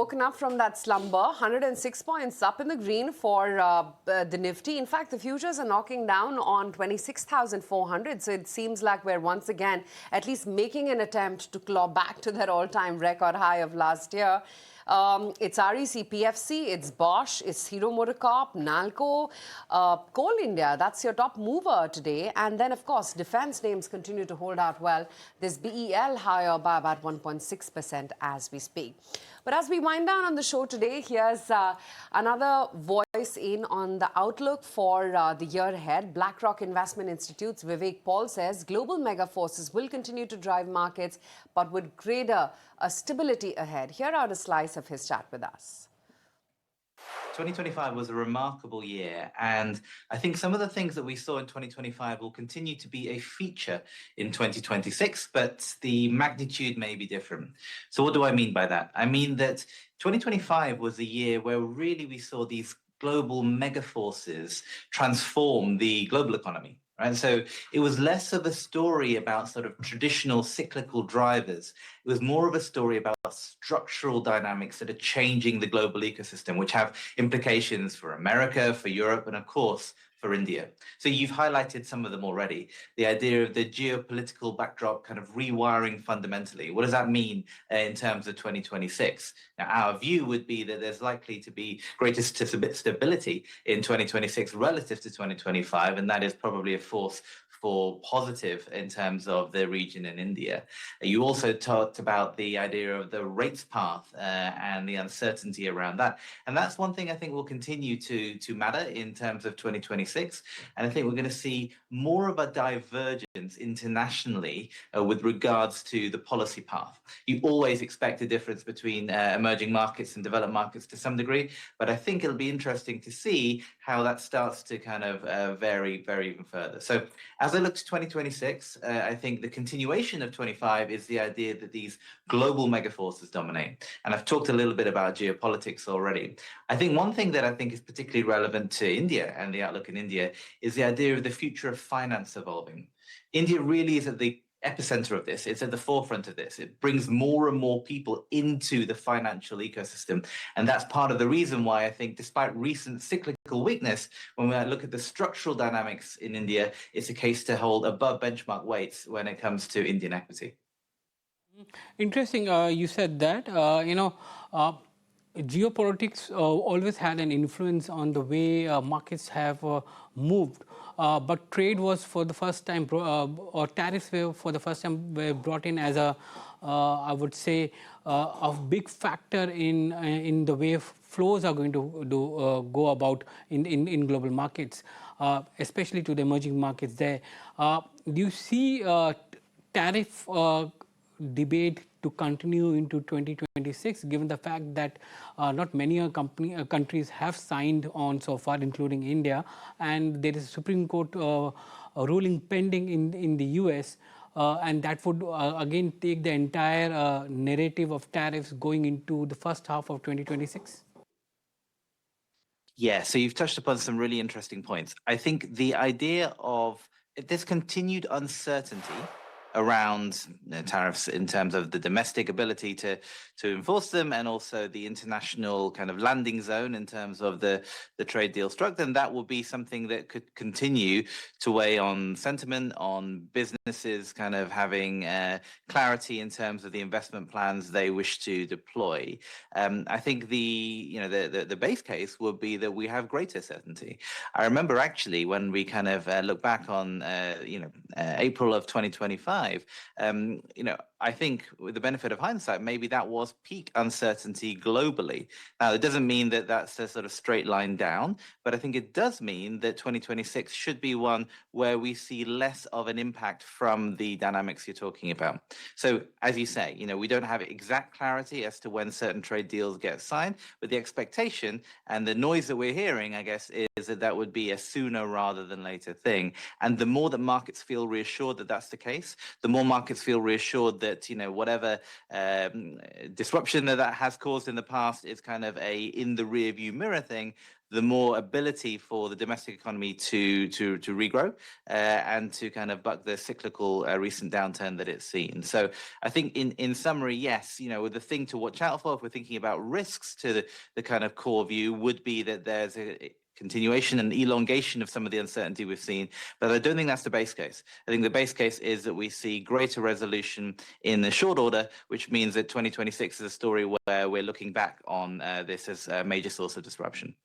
woken up from that slumber. 106 points up in the green for the Nifty. In fact, the futures are knocking down on 26,400. So it seems like we're once again at least making an attempt to claw back to that all-time record high of last year. It's REC PFC, it's Bosch, it's Hero MotoCorp, Nalco, Coal India. That's your top mover today. And then, of course, defense names continue to hold out well. There's BEL higher by about 1.6% as we speak. But as we wind down on the show today, here's another voice in on the outlook for the year ahead. BlackRock Investment Institute's Vivek Paul says global mega forces will continue to drive markets, but with greater stability ahead. Here are a slice of his chat with us. 2025 was a remarkable year, and I think some of the things that we saw in 2025 will continue to be a feature in 2026, but the magnitude may be different. So what do I mean by that? I mean that 2025 was a year where really we saw these global mega forces transform the global economy. Right. So it was less of a story about sort of traditional cyclical drivers. It was more of a story about structural dynamics that are changing the global ecosystem, which have implications for America, for Europe, and of course, for India. So you've highlighted some of them already. The idea of the geopolitical backdrop kind of rewiring fundamentally. What does that mean in terms of 2026? Now, our view would be that there's likely to be greater stability in 2026 relative to 2025, and that is probably a force for positive in terms of the region in India. You also talked about the idea of the rates path and the uncertainty around that. And that's one thing I think will continue to matter in terms of 2026. And I think we're going to see more of a divergence internationally with regards to the policy path. You always expect a difference between emerging markets and developed markets to some degree, but I think it'll be interesting to see how that starts to kind of vary even further. So as I look to 2026, I think the continuation of 25 is the idea that these global megaforces dominate. And I've talked a little bit about geopolitics already. I think one thing that I think is particularly relevant to India and the outlook in India is the idea of the future of finance evolving. India really is at the epicenter of this. It's at the forefront of this. It brings more and more people into the financial ecosystem. And that's part of the reason why I think despite recent cyclical weakness, when we look at the structural dynamics in India, it's a case to hold above benchmark weights when it comes to Indian equity. Interesting. You said that, geopolitics always had an influence on the way markets have moved. But trade was for the first time, or tariffs were for the first time were brought in as a, I would say, a big factor in the way flows are going to go about in global markets, especially to the emerging markets there. Do you see tariff debate to continue into 2026, given the fact that not many countries have signed on so far, including India, and there is a Supreme Court ruling pending in the US, and that would again take the entire narrative of tariffs going into the first half of 2026? Yeah, so you've touched upon some really interesting points. I think the idea of this continued uncertainty around tariffs in terms of the domestic ability to enforce them, and also the international kind of landing zone in terms of the trade deal struck, then that will be something that could continue to weigh on sentiment, on businesses kind of having clarity in terms of the investment plans they wish to deploy. I think the base case would be that we have greater certainty. I remember actually when we kind of look back on April of 2025, I think with the benefit of hindsight, maybe that was peak uncertainty globally. Now, it doesn't mean that that's a sort of straight line down, but I think it does mean that 2026 should be one where we see less of an impact from the dynamics you're talking about. So, as you say, we don't have exact clarity as to when certain trade deals get signed, but the expectation and the noise that we're hearing, I guess, is that that would be a sooner rather than later thing. And the more that markets feel reassured that that's the case, the more markets feel reassured that, whatever disruption that has caused in the past is kind of a in the rear view mirror thing, the more ability for the domestic economy to regrow and to kind of buck the cyclical recent downturn that it's seen. So I think in summary, yes, the thing to watch out for if we're thinking about risks to the kind of core view would be that there's a continuation and elongation of some of the uncertainty we've seen. But I don't think that's the base case. I think the base case is that we see greater resolution in the short order, which means that 2026 is a story where we're looking back on this as a major source of disruption.